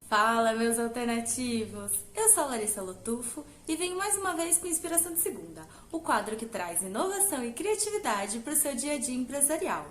Fala, meus alternativos! Eu sou a Larissa Lotufo e venho mais uma vez com Inspiração de Segunda, o quadro que traz inovação e criatividade para o seu dia a dia empresarial.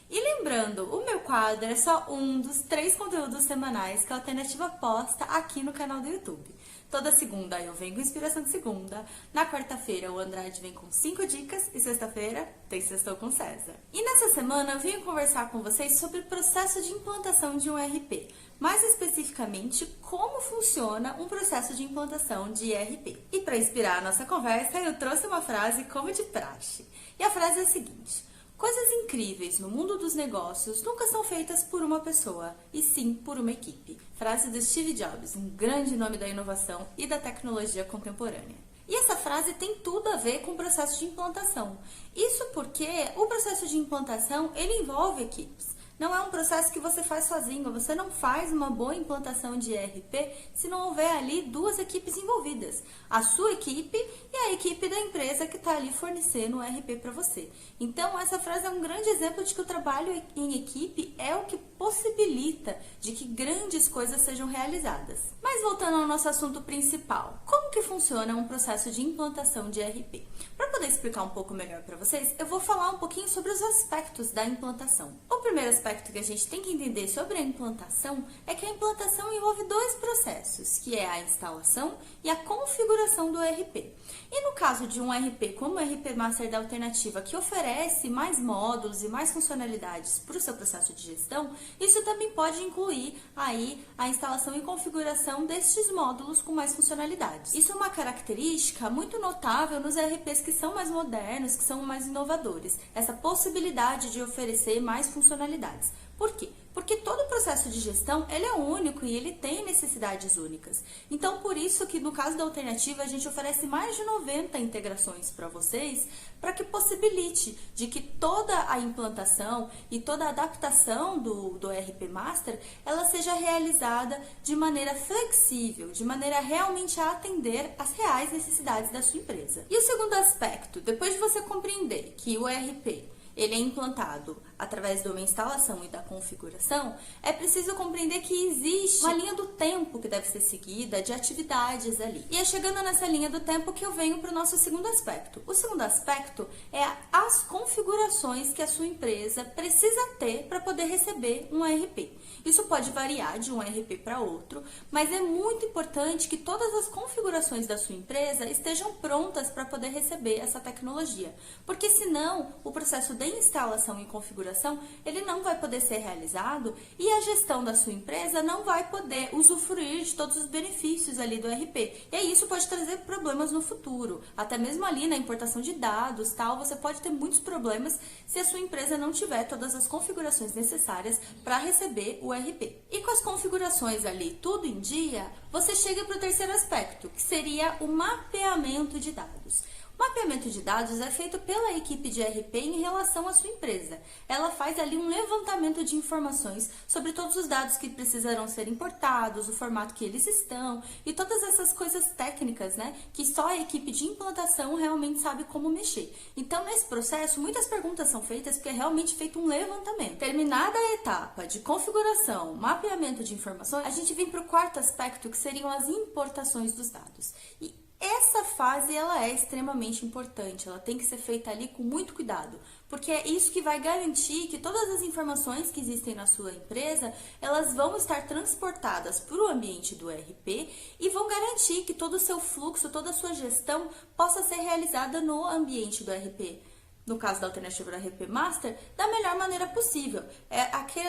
E lembrando, o meu quadro é só um dos 3 conteúdos semanais que a Alternativa posta aqui no canal do YouTube. Toda segunda eu venho com Inspiração de Segunda, na quarta-feira o Andrade vem com 5 dicas e sexta-feira tem Sextou com César. E nessa semana eu venho conversar com vocês sobre o processo de implantação de um ERP, mais especificamente como funciona um processo de implantação de ERP. E para inspirar a nossa conversa eu trouxe uma frase como de praxe. E a frase é a seguinte: coisas incríveis no mundo dos negócios nunca são feitas por uma pessoa, e sim por uma equipe. Frase do Steve Jobs, um grande nome da inovação e da tecnologia contemporânea. E essa frase tem tudo a ver com o processo de implantação. Isso porque o processo de implantação, ele envolve equipes. Não é um processo que você faz sozinho, você não faz uma boa implantação de ERP se não houver ali 2 equipes envolvidas. A sua equipe e a equipe da empresa que está ali fornecendo o ERP para você. Então, essa frase é um grande exemplo de que o trabalho em equipe é o que possibilita de que grandes coisas sejam realizadas. Mas voltando ao nosso assunto principal, como que funciona um processo de implantação de ERP? Para poder explicar um pouco melhor para vocês, eu vou falar um pouquinho sobre os aspectos da implantação. O primeiro aspecto que a gente tem que entender sobre a implantação é que a implantação envolve 2 processos, que é a instalação e a configuração do ERP. E no caso de um ERP como o ERP Master da Alternativa, que oferece mais módulos e mais funcionalidades para o seu processo de gestão, isso também pode incluir aí a instalação e configuração destes módulos com mais funcionalidades. Isso é uma característica muito notável nos ERPs que são mais modernos, que são mais inovadores, essa possibilidade de oferecer mais funcionalidades. Por quê? Porque todo o processo de gestão, ele é único e ele tem necessidades únicas. Então, por isso que no caso da Alternativa, a gente oferece mais de 90 integrações para vocês, para que possibilite de que toda a implantação e toda a adaptação do ERP Master, ela seja realizada de maneira flexível, de maneira realmente a atender às reais necessidades da sua empresa. E o segundo aspecto, depois de você compreender que o ERP ele é implantado através de uma instalação e da configuração, é preciso compreender que existe uma linha do tempo que deve ser seguida de atividades ali. E é chegando nessa linha do tempo que eu venho para o nosso segundo aspecto. O segundo aspecto é as configurações que a sua empresa precisa ter para poder receber um ERP. Isso pode variar de um ERP para outro, mas é muito importante que todas as configurações da sua empresa estejam prontas para poder receber essa tecnologia, porque senão o processo de instalação e configuração ele não vai poder ser realizado e a gestão da sua empresa não vai poder usufruir de todos os benefícios ali do ERP. E aí isso pode trazer problemas no futuro, até mesmo ali na importação de dados, tal, você pode ter muitos problemas se a sua empresa não tiver todas as configurações necessárias para receber o ERP. E com as configurações ali tudo em dia, você chega para o terceiro aspecto, que seria o mapeamento de dados. O mapeamento de dados é feito pela equipe de ERP em relação à sua empresa. Ela faz ali um levantamento de informações sobre todos os dados que precisarão ser importados, o formato que eles estão e todas essas coisas técnicas, né, que só a equipe de implantação realmente sabe como mexer. Então, nesse processo, muitas perguntas são feitas porque é realmente feito um levantamento. Terminada a etapa de configuração, mapeamento de informações, a gente vem para o quarto aspecto, que seriam as importações dos dados. E essa fase ela é extremamente importante, ela tem que ser feita ali com muito cuidado, porque é isso que vai garantir que todas as informações que existem na sua empresa, elas vão estar transportadas para o ambiente do ERP e vão garantir que todo o seu fluxo, toda a sua gestão possa ser realizada no ambiente do ERP. No caso da Alternativa do ERP Master, da melhor maneira possível. É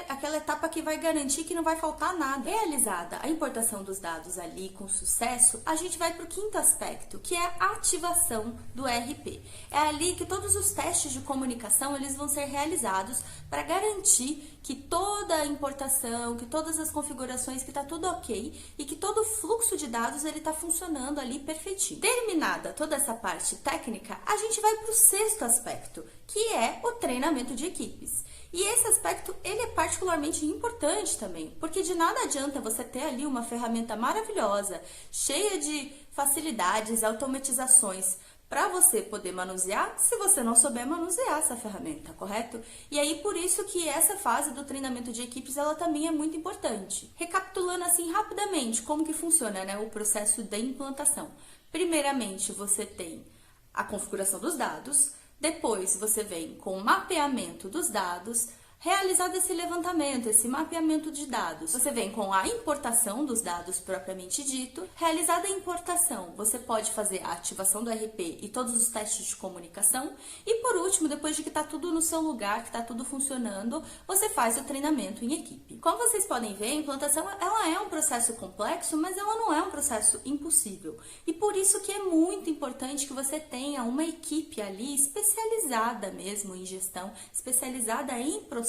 aquela etapa que vai garantir que não vai faltar nada. Realizada a importação dos dados ali com sucesso, a gente vai para o quinto aspecto, que é a ativação do ERP. É ali que todos os testes de comunicação eles vão ser realizados para garantir que toda a importação, que todas as configurações, que está tudo ok e que todo o fluxo de dados ele está funcionando ali perfeitinho. Terminada toda essa parte técnica, a gente vai para o sexto aspecto, que é o treinamento de equipes. E esse aspecto, ele é particularmente importante também, porque de nada adianta você ter ali uma ferramenta maravilhosa, cheia de facilidades, automatizações, para você poder manusear, se você não souber manusear essa ferramenta, correto? E aí, por isso que essa fase do treinamento de equipes, ela também é muito importante. Recapitulando assim rapidamente como que funciona, né, o processo de implantação. Primeiramente, você tem a configuração dos dados, depois você vem com o mapeamento dos dados. Realizado esse levantamento, esse mapeamento de dados, você vem com a importação dos dados propriamente dito. Realizada a importação, você pode fazer a ativação do RP e todos os testes de comunicação. E por último, depois de que está tudo no seu lugar, que está tudo funcionando, você faz o treinamento em equipe. Como vocês podem ver, a implantação ela é um processo complexo, mas ela não é um processo impossível. E por isso que é muito importante que você tenha uma equipe ali especializada mesmo em gestão, especializada em processo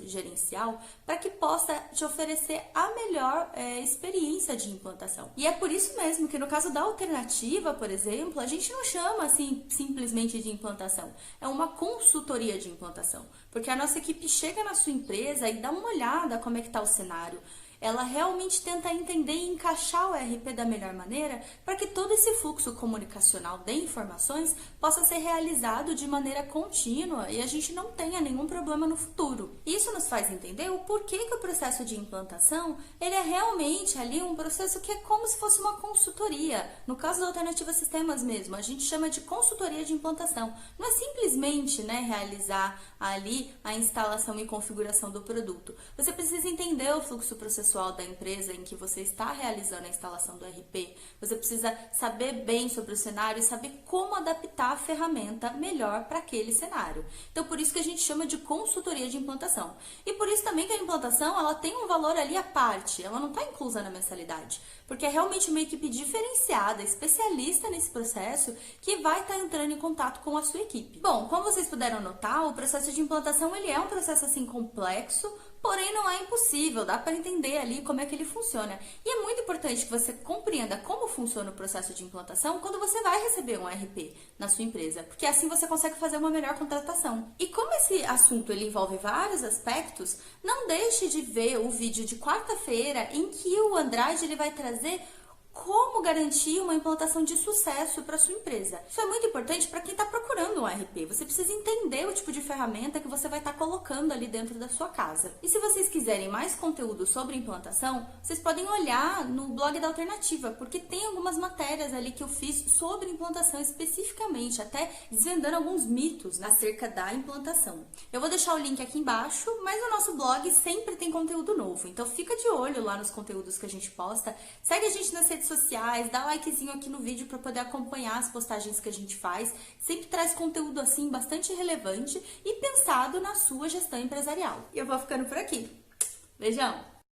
gerencial, para que possa te oferecer a melhor experiência de implantação. E é por isso mesmo que no caso da alternativa, por exemplo, a gente não chama assim simplesmente de implantação, é uma consultoria de implantação, porque a nossa equipe chega na sua empresa e dá uma olhada como é que está o cenário. Ela realmente tenta entender e encaixar o RP da melhor maneira para que todo esse fluxo comunicacional de informações possa ser realizado de maneira contínua e a gente não tenha nenhum problema no futuro. Isso nos faz entender o porquê que o processo de implantação ele é realmente ali um processo que é como se fosse uma consultoria. No caso da Alternativa Sistemas mesmo, a gente chama de consultoria de implantação. Não é simplesmente, né, realizar ali a instalação e configuração do produto. Você precisa entender o fluxo processual da empresa em que você está realizando a instalação do RP, você precisa saber bem sobre o cenário e saber como adaptar a ferramenta melhor para aquele cenário. Então, por isso que a gente chama de consultoria de implantação. E por isso também que a implantação, ela tem um valor ali à parte, ela não está inclusa na mensalidade, porque é realmente uma equipe diferenciada, especialista nesse processo, que vai estar entrando em contato com a sua equipe. Bom, como vocês puderam notar, o processo de implantação, ele é um processo assim complexo, porém não é impossível, dá para entender ali como é que ele funciona. E é muito importante que você compreenda como funciona o processo de implantação quando você vai receber um RP na sua empresa, porque assim você consegue fazer uma melhor contratação. E como esse assunto ele envolve vários aspectos, não deixe de ver o vídeo de quarta-feira em que o Andrade ele vai trazer como garantir uma implantação de sucesso para sua empresa. Isso é muito importante para quem está procurando um RP. Você precisa entender o tipo de ferramenta que você vai estar colocando ali dentro da sua casa. E se vocês quiserem mais conteúdo sobre implantação, vocês podem olhar no blog da Alternativa, porque tem algumas matérias ali que eu fiz sobre implantação especificamente, até desvendando alguns mitos acerca da implantação. Eu vou deixar o link aqui embaixo, mas o nosso blog sempre tem conteúdo novo, então fica de olho lá nos conteúdos que a gente posta. Segue a gente nas redes sociais, dá likezinho aqui no vídeo para poder acompanhar as postagens que a gente faz. Sempre traz conteúdo assim bastante relevante e pensado na sua gestão empresarial. E eu vou ficando por aqui. Beijão!